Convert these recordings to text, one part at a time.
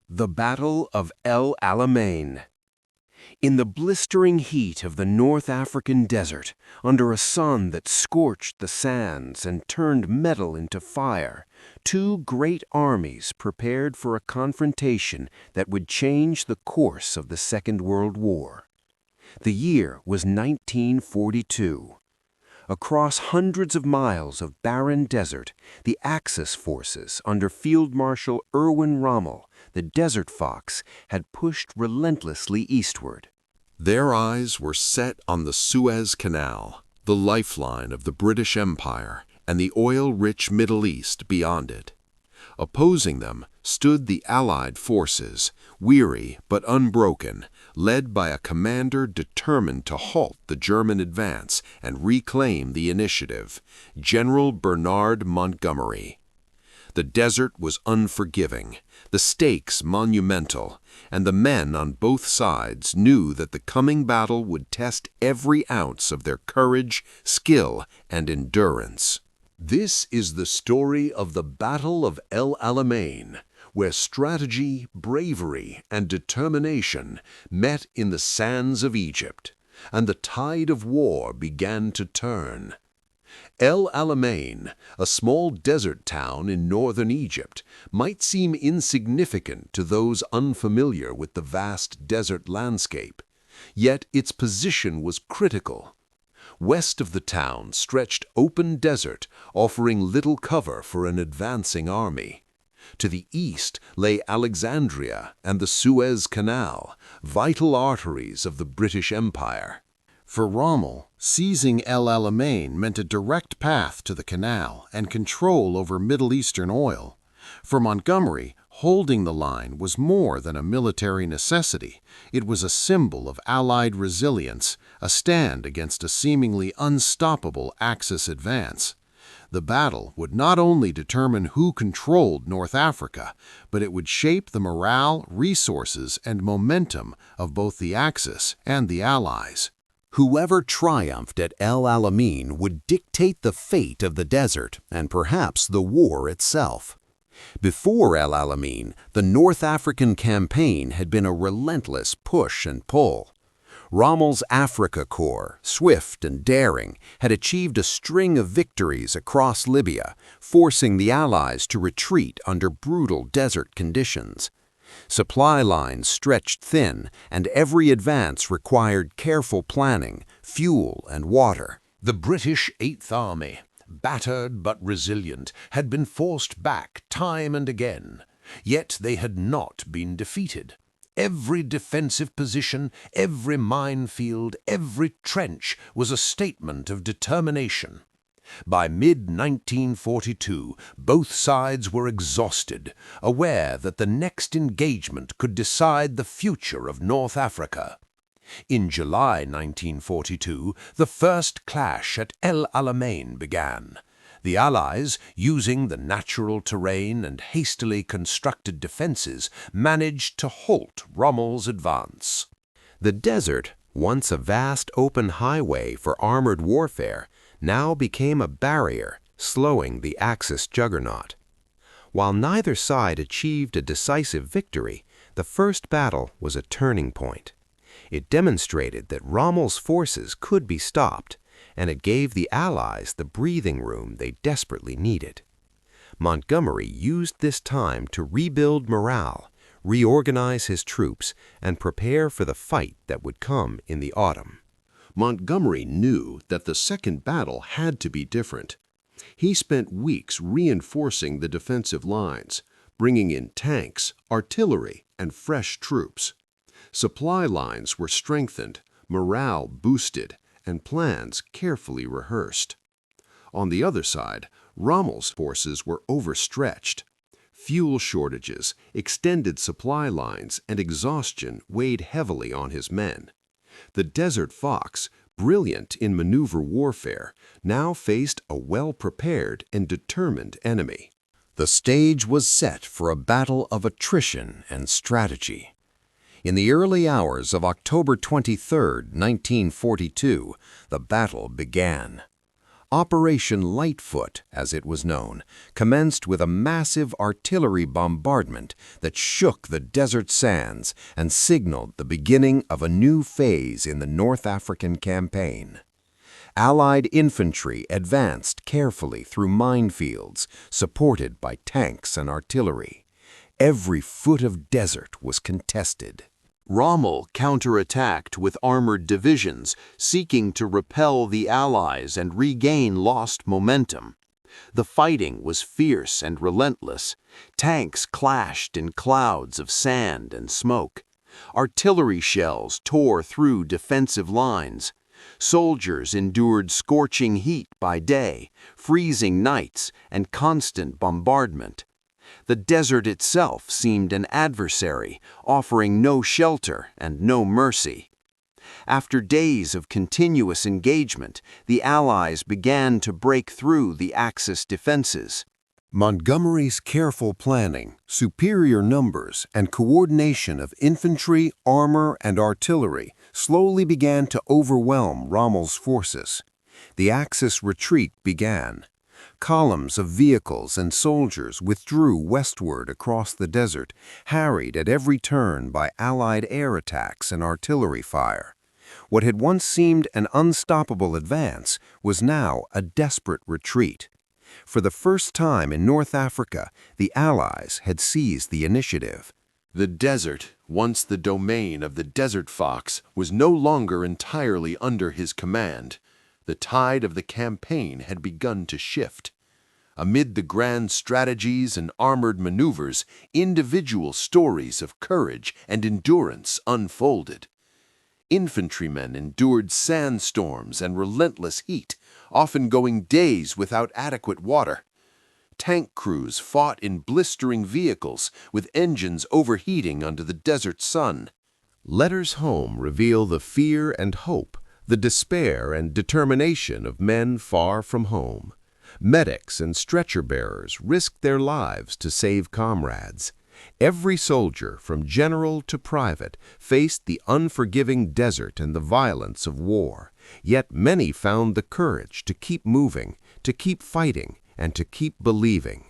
The Battle of El Alamein. In the blistering heat of the North African desert, under a sun that scorched the sands and turned metal into fire, two great armies prepared for a confrontation that would change the course of the Second World War. The year was 1942. Across hundreds of miles of barren desert, the Axis forces under Field Marshal Erwin Rommel, the Desert Fox, had pushed relentlessly eastward. Their eyes were set on the Suez Canal, the lifeline of the British Empire, and the oil-rich Middle East beyond it. Opposing them stood the Allied forces, weary but unbroken, led by a commander determined to halt the German advance and reclaim the initiative, General Bernard Montgomery. The desert was unforgiving, the stakes monumental, and the men on both sides knew that the coming battle would test every ounce of their courage, skill, and endurance. This is the story of the Battle of El Alamein, where strategy, bravery, and determination met in the sands of Egypt, and the tide of war began to turn. El Alamein, a small desert town in northern Egypt, might seem insignificant to those unfamiliar with the vast desert landscape, yet its position was critical. West of the town stretched open desert, offering little cover for an advancing army. To the east lay Alexandria and the Suez Canal, vital arteries of the British Empire. For Rommel, seizing El Alamein meant a direct path to the canal and control over Middle Eastern oil. For Montgomery, holding the line was more than a military necessity. It was a symbol of Allied resilience, a stand against a seemingly unstoppable Axis advance. The battle would not only determine who controlled North Africa, but it would shape the morale, resources, and momentum of both the Axis and the Allies. Whoever triumphed at El Alamein would dictate the fate of the desert and perhaps the war itself. Before El Alamein, the North African campaign had been a relentless push and pull. Rommel's Afrika Korps, swift and daring, had achieved a string of victories across Libya, forcing the Allies to retreat under brutal desert conditions. Supply lines stretched thin, and every advance required careful planning, fuel, and water. The British Eighth Army, battered but resilient, had been forced back time and again. Yet they had not been defeated. Every defensive position, every minefield, every trench was a statement of determination. By mid-1942, both sides were exhausted, aware that the next engagement could decide the future of North Africa. In July 1942, the first clash at El Alamein began. The Allies, using the natural terrain and hastily constructed defenses, managed to halt Rommel's advance. The desert, once a vast open highway for armored warfare, now became a barrier, slowing the Axis juggernaut. While neither side achieved a decisive victory, the first battle was a turning point. It demonstrated that Rommel's forces could be stopped, and it gave the Allies the breathing room they desperately needed. Montgomery used this time to rebuild morale, reorganize his troops, and prepare for the fight that would come in the autumn. Montgomery knew that the second battle had to be different. He spent weeks reinforcing the defensive lines, bringing in tanks, artillery, and fresh troops. Supply lines were strengthened, morale boosted, and plans carefully rehearsed. On the other side, Rommel's forces were overstretched. Fuel shortages, extended supply lines, and exhaustion weighed heavily on his men. The Desert Fox, brilliant in maneuver warfare, now faced a well-prepared and determined enemy. The stage was set for a battle of attrition and strategy. In the early hours of October 23, 1942, the battle began. Operation Lightfoot, as it was known, commenced with a massive artillery bombardment that shook the desert sands and signaled the beginning of a new phase in the North African campaign. Allied infantry advanced carefully through minefields, supported by tanks and artillery. Every foot of desert was contested. Rommel counterattacked with armored divisions, seeking to repel the Allies and regain lost momentum. The fighting was fierce and relentless. Tanks clashed in clouds of sand and smoke. Artillery shells tore through defensive lines. Soldiers endured scorching heat by day, freezing nights, and constant bombardment. The desert itself seemed an adversary, offering no shelter and no mercy. After days of continuous engagement, the Allies began to break through the Axis defenses. Montgomery's careful planning, superior numbers, and coordination of infantry, armor, and artillery slowly began to overwhelm Rommel's forces. The Axis retreat began. Columns of vehicles and soldiers withdrew westward across the desert, harried at every turn by Allied air attacks and artillery fire. What had once seemed an unstoppable advance was now a desperate retreat. For the first time in North Africa, the Allies had seized the initiative. The desert, once the domain of the Desert Fox, was no longer entirely under his command. The tide of the campaign had begun to shift. Amid the grand strategies and armored maneuvers, individual stories of courage and endurance unfolded. Infantrymen endured sandstorms and relentless heat, often going days without adequate water. Tank crews fought in blistering vehicles with engines overheating under the desert sun. Letters home reveal the fear and hope, the despair and determination of men far from home. Medics and stretcher-bearers risked their lives to save comrades. Every soldier, from general to private, faced the unforgiving desert and the violence of war. Yet many found the courage to keep moving, to keep fighting, and to keep believing.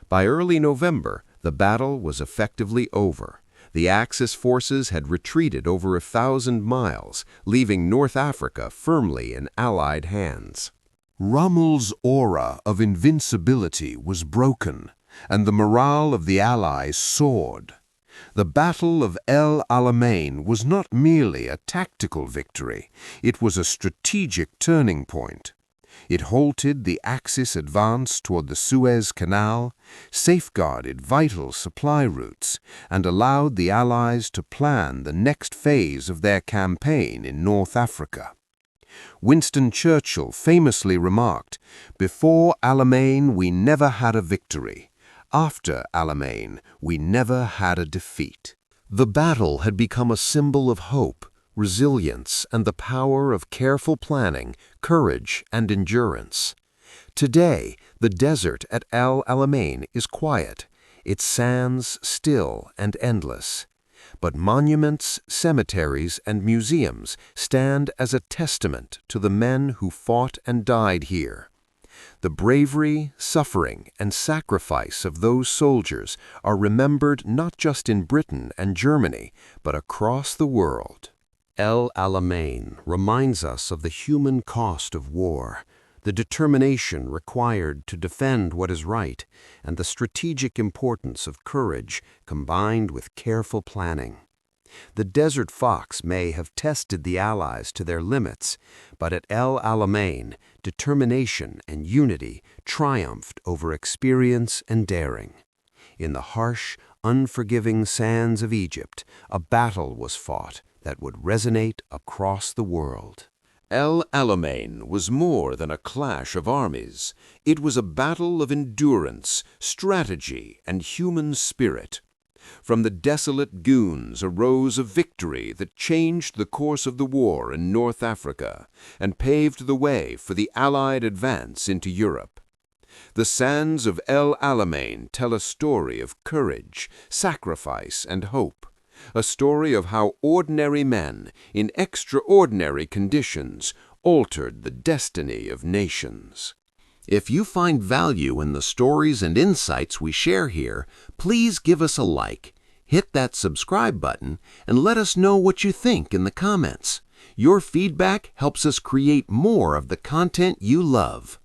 By early November, the battle was effectively over. The Axis forces had retreated over 1,000 miles, leaving North Africa firmly in Allied hands. Rommel's aura of invincibility was broken, and the morale of the Allies soared. The Battle of El Alamein was not merely a tactical victory, it was a strategic turning point. It halted the Axis advance toward the Suez Canal, safeguarded vital supply routes, and allowed the Allies to plan the next phase of their campaign in North Africa. Winston Churchill famously remarked, "Before Alamein we never had a victory. After Alamein we never had a defeat." The battle had become a symbol of hope, resilience, and the power of careful planning, courage, and endurance. Today, the desert at El Alamein is quiet, its sands still and endless. But monuments, cemeteries, and museums stand as a testament to the men who fought and died here. The bravery, suffering, and sacrifice of those soldiers are remembered not just in Britain and Germany, but across the world. El Alamein reminds us of the human cost of war, the determination required to defend what is right, and the strategic importance of courage combined with careful planning. The Desert Fox may have tested the Allies to their limits, but at El Alamein, determination and unity triumphed over experience and daring. In the harsh, unforgiving sands of Egypt, a battle was fought that would resonate across the world. El Alamein was more than a clash of armies. It was a battle of endurance, strategy, and human spirit. From the desolate dunes arose a victory that changed the course of the war in North Africa and paved the way for the Allied advance into Europe. The sands of El Alamein tell a story of courage, sacrifice, and hope. A story of how ordinary men, in extraordinary conditions, altered the destiny of nations. If you find value in the stories and insights we share here, please give us a like, hit that subscribe button, and let us know what you think in the comments. Your feedback helps us create more of the content you love.